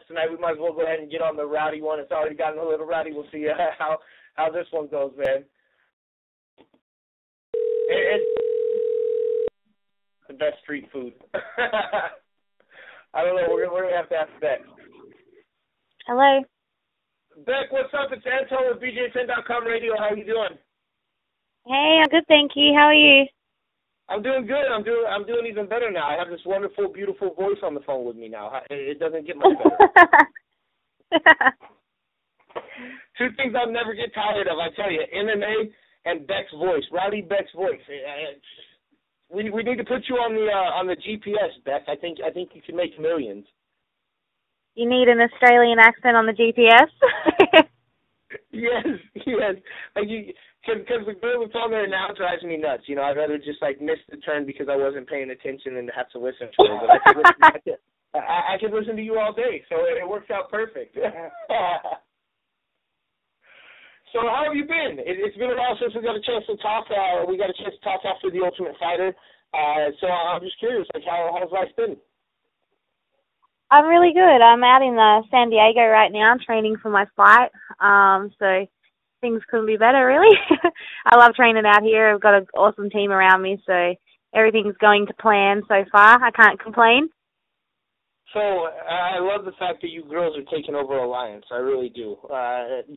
tonight. We might as well go ahead and get on the rowdy one. It's already gotten a little rowdy. We'll see how this one goes, man. It's the best street food. I don't know. We're gonna have to ask Beck. Hello. Beck, what's up? It's Anton with BJPenn.com Radio. How you doing? Hey, I'm good, thank you. How are you? I'm doing good. I'm doing even better now. I have this wonderful, beautiful voice on the phone with me now. It doesn't get much better. Two things I'll never get tired of, I tell you: MMA and Beck's voice, Rowdy Bec's voice. We need to put you on the GPS, Beck. I think you can make millions. You need an Australian accent on the GPS? Yes. Because the girl that's on there now drives me nuts. You know, I'd rather just, miss the turn because I wasn't paying attention than to have to listen to her. But I could listen to you all day, so it works out perfect. So how have you been? It's been a while since we got a chance to talk. We got a chance to talk after The Ultimate Fighter. So I'm just curious, how's life been? I'm really good. I'm out in San Diego right now. I'm training for my fight. So things couldn't be better, really. I love training out here. I've got an awesome team around me, so everything's going to plan so far. I can't complain. So I love the fact that you girls are taking over Alliance. I really do.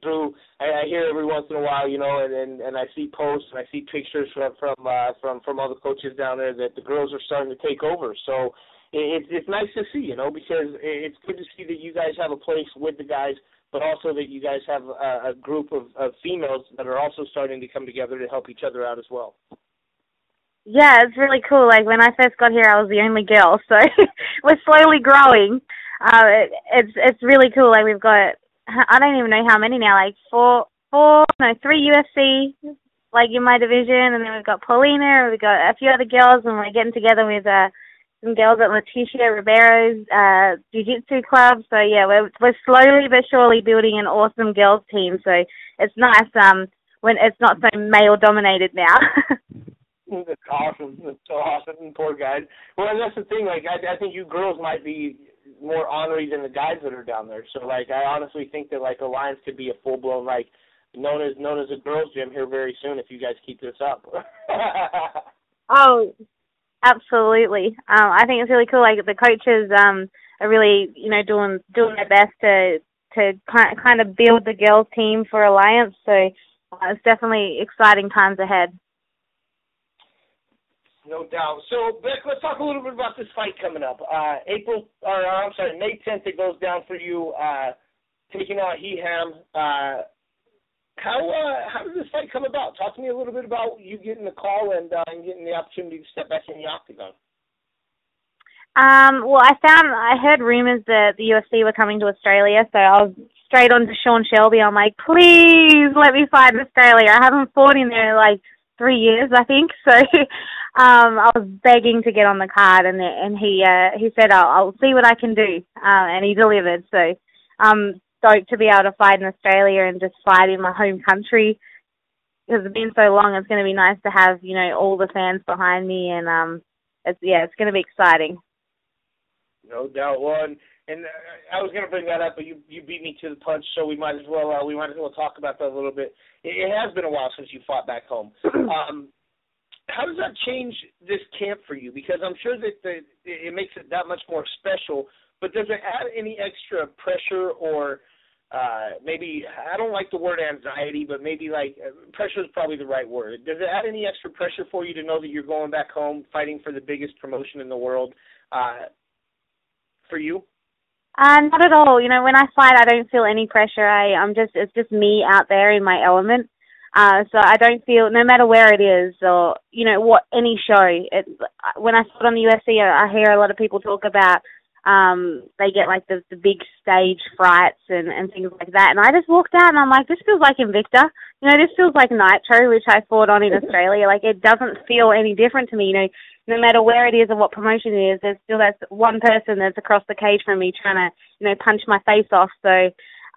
Drew, I hear every once in a while, you know, and I see posts and I see pictures from all the coaches down there that the girls are starting to take over. So it's nice to see, you know, because it's good to see that you guys have a place with the guys, but also that you guys have a group of females that are also starting to come together to help each other out as well. Yeah, it's really cool. Like, when I first got here, I was the only girl, so we're slowly growing. It's really cool. Like, we've got, I don't even know how many now, like three UFC, like, in my division, and then we've got Paulina, we've got a few other girls, and we're getting together with some girls at Leticia Ribeiro's jiu-jitsu club. So, yeah, we're slowly but surely building an awesome girls team, so it's nice when it's not so male-dominated now. That's awesome. That's so awesome. Poor guys. Well, and that's the thing. Like, I think you girls might be more ornery than the guys that are down there. So, like, I honestly think that, like, Alliance could be a full-blown, like, known as a girls' gym here very soon if you guys keep this up. Oh, absolutely. I think it's really cool. Like, the coaches are really, you know, doing their best to kind of build the girls' team for Alliance. So it's definitely exciting times ahead. No doubt. So, Beck, let's talk a little bit about this fight coming up. May 10th, it goes down for you, taking on Heham. How did this fight come about? Talk to me a little bit about you getting the call and getting the opportunity to step back in the octagon. Well, I heard rumors that the UFC were coming to Australia, so I was straight on to Sean Shelby. I'm like, please let me fight in Australia. I haven't fought in there like 3 years, I think. So I was begging to get on the card, and he said, I'll see what I can do, and he delivered. So I'm stoked to be able to fight in Australia and just fight in my home country, because it's been so long. It's going to be nice to have, you know, all the fans behind me, and it's going to be exciting. No doubt. Well, and I was going to bring that up, but you beat me to the punch, so we might as well talk about that a little bit. It has been a while since you fought back home. How does that change this camp for you? Because I'm sure that it makes it that much more special, but does it add any extra pressure or maybe, I don't like the word anxiety, but maybe like pressure is probably the right word. Does it add any extra pressure for you to know that you're going back home fighting for the biggest promotion in the world for you? Not at all. You know, when I fight, I don't feel any pressure. It's just me out there in my element. So I don't feel, no matter where it is or, you know, any show. When I fought on the UFC, I hear a lot of people talk about they get like the big stage frights and things like that. And I just walked out and I'm like, this feels like Invicta. You know, this feels like Nitro, which I fought on in Australia. Like, it doesn't feel any different to me. You know, no matter where it is or what promotion it is, there's still that one person that's across the cage from me trying to, you know, punch my face off. So,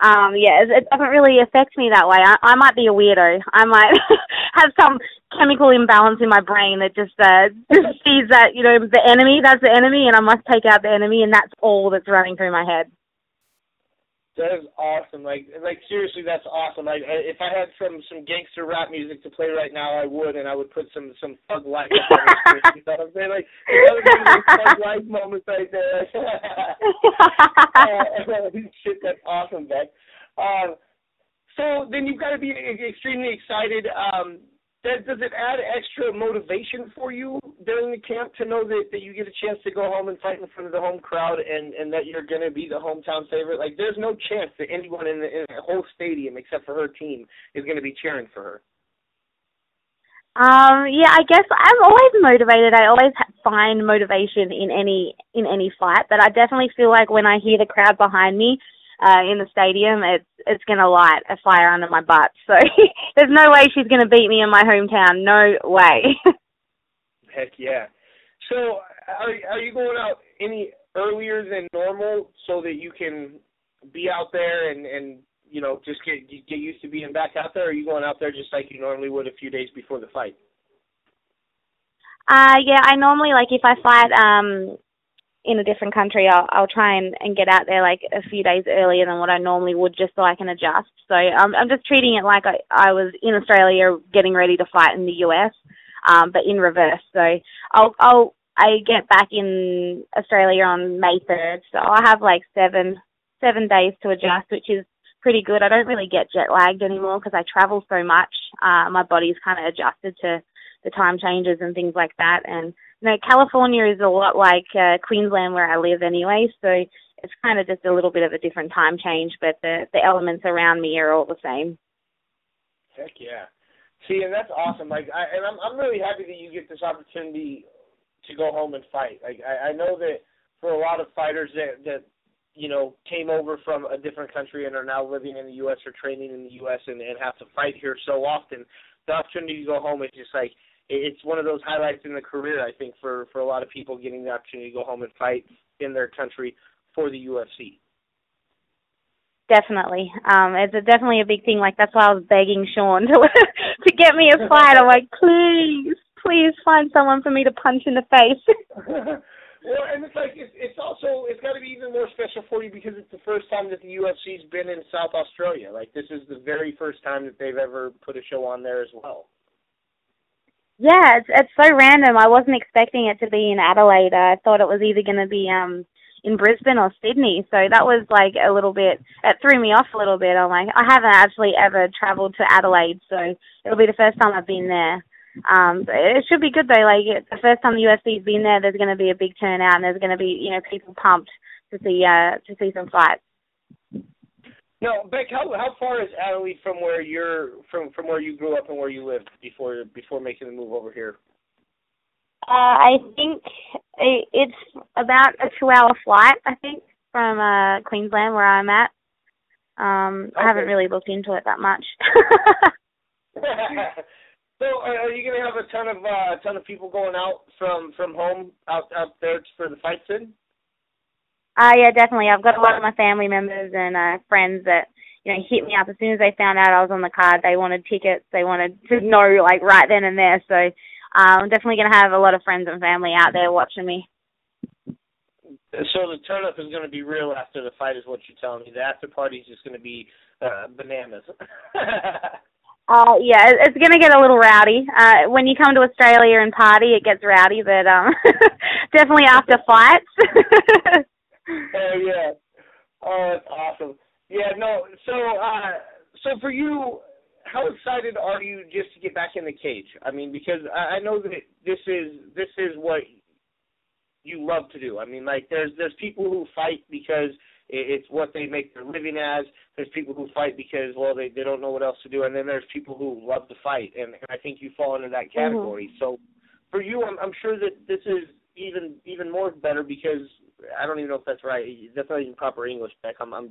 it doesn't really affect me that way. I might be a weirdo. I might have some chemical imbalance in my brain that just sees that, you know, that's the enemy, and I must take out the enemy, and that's all that's running through my head. That is awesome. Like seriously, that's awesome. If I had some gangster rap music to play right now, I would, and I would put some Thug Life on the screen. You know what I'm saying? Like, that would be those Thug Life moments right there. Shit, that's awesome, Bec. So then you've got to be extremely excited. Does it add extra motivation for you during the camp to know that you get a chance to go home and fight in front of the home crowd and that you're going to be the hometown favorite? Like, there's no chance that anyone in the whole stadium except for her team is going to be cheering for her. Yeah, I guess I'm always motivated. I always find motivation in any fight, but I definitely feel like when I hear the crowd behind me in the stadium, it's going to light a fire under my butt. So there's no way she's going to beat me in my hometown. No way. Heck yeah. So are you going out any earlier than normal so that you can be out there and you know, just get used to being back out there, or are you going out there just like you normally would a few days before the fight? Yeah, I normally, like, if I fight in a different country, I'll try and get out there like a few days earlier than what I normally would, just so I can adjust. So I'm just treating it like I was in Australia getting ready to fight in the US, but in reverse. So I get back in Australia on May 3rd, so I'll have like seven days to adjust, which is pretty good. I don't really get jet lagged anymore because I travel so much. My body's kind of adjusted to the time changes and things like that. And you know, California is a lot like Queensland where I live anyway, so it's kind of just a little bit of a different time change, but the elements around me are all the same. Heck yeah. See, and that's awesome. Like, I'm really happy that you get this opportunity to go home and fight. Like, I know that for a lot of fighters that you know, came over from a different country and are now living in the U.S. or training in the U.S. and have to fight here so often, the opportunity to go home is just like, it's one of those highlights in the career, I think, for a lot of people getting the opportunity to go home and fight in their country for the UFC. Definitely. It's definitely a big thing. Like, that's why I was begging Sean to get me a fight. I'm like, please find someone for me to punch in the face. Well, and it's like it's got to be even more special for you because it's the first time that the UFC's been in South Australia. Like, this is the very first time that they've ever put a show on there as well. Yeah, it's so random. I wasn't expecting it to be in Adelaide. I thought it was either going to be in Brisbane or Sydney. So that was like a little bit, it threw me off a little bit. I'm like, I haven't actually ever travelled to Adelaide, so it'll be the first time I've been there. It should be good though. Like, the first time the UFC's been there, there's going to be a big turnout, and there's going to be, you know, people pumped to see some fights. No, Bec, how far is Adelaide from where from where you grew up and where you lived before making the move over here? I think it's about a 2-hour flight, I think, from Queensland where I'm at. Okay. I haven't really looked into it that much. So, are you going to have a ton of people going out from home out there for the fights then? Yeah, definitely. I've got a lot of my family members and friends that, you know, hit me up as soon as they found out I was on the card. They wanted tickets. They wanted to know, like, right then and there. So I'm definitely going to have a lot of friends and family out there watching me. So the turn-up is going to be real after the fight is what you're telling me. The after party is just going to be bananas. Yeah, it's going to get a little rowdy. When you come to Australia and party, it gets rowdy, but definitely after fights. Oh, yeah. Oh, that's awesome. Yeah, no, so for you, how excited are you just to get back in the cage? I mean, because I know that this is what you love to do. I mean, like, there's people who fight because it's what they make their living as. There's people who fight because, well, they don't know what else to do. And then there's people who love to fight. And I think you fall into that category. Mm-hmm. So for you, I'm sure that this is even more better because I don't even know if that's right. That's not even proper English, Bec. I'm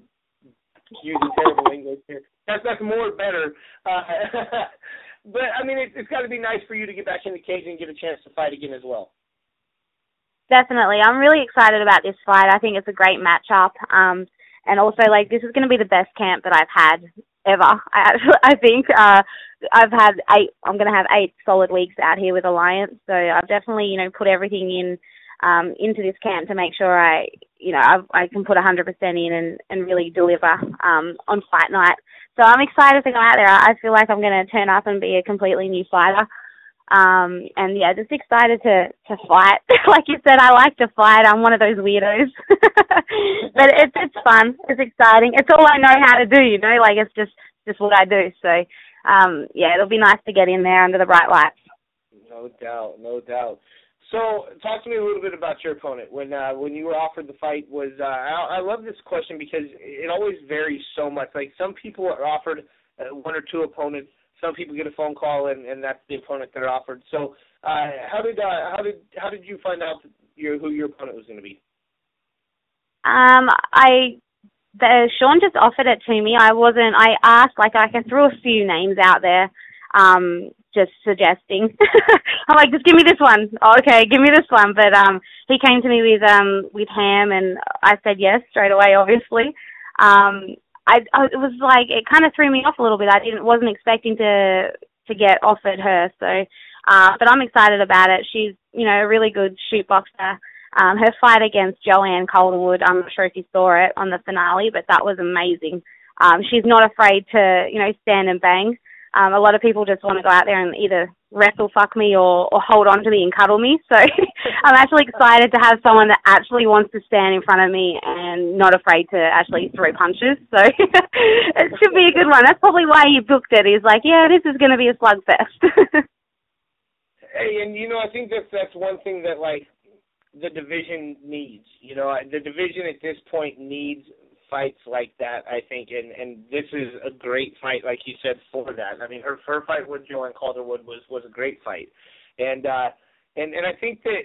using terrible English here. That's more better. But, I mean, it's got to be nice for you to get back in the cage and get a chance to fight again as well. Definitely. I'm really excited about this fight. I think it's a great matchup. And also, like, this is going to be the best camp that I've had ever. I think I'm going to have 8 solid weeks out here with Alliance. So I've definitely, you know, put everything into this camp to make sure I I can put 100% in and really deliver on fight night. So I'm excited to go out there. I feel like I'm going to turn up and be a completely new fighter. And yeah, just excited to fight. Like you said, I like to fight. I'm one of those weirdos. But it's fun. It's exciting. It's all I know how to do, like it's just what I do. So yeah, it'll be nice to get in there under the bright lights. No doubt, no doubt. So talk to me a little bit about your opponent. When you were offered the fight, I love this question because it always varies so much. Like some people are offered one or two opponents. Some people get a phone call and that's the opponent they're offered. So how did you find out who your opponent was going to be? Sean just offered it to me. I asked, I threw a few names out there, just suggesting. I'm like, just give me this one. Oh, okay, give me this one. But he came to me with Ham, and I said yes straight away, obviously. It was like, it kind of threw me off a little bit. I wasn't expecting to get offered her. So, but I'm excited about it. She's, a really good shoot boxer. Her fight against Joanne Calderwood, I'm not sure if you saw it on the finale, but that was amazing. She's not afraid to, stand and bang. A lot of people just want to go out there and either wrestle fuck me or hold on to me and cuddle me. So I'm actually excited to have someone that actually wants to stand in front of me and not afraid to actually throw punches. So it should be a good one. That's probably why he booked it. He's like, yeah, this is going to be a slugfest. Hey, and I think that's one thing that the division needs. The division at this point needs fights like that, I think, and this is a great fight, like you said, for that. I mean, her fight with Joanne Calderwood was a great fight, and I think that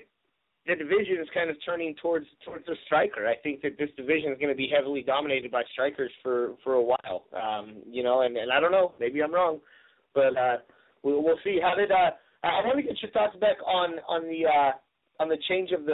the division is kind of turning towards the striker. I think that this division is going to be heavily dominated by strikers for a while, and I don't know, maybe I'm wrong, but we'll see. I want to get your thoughts back on the change of the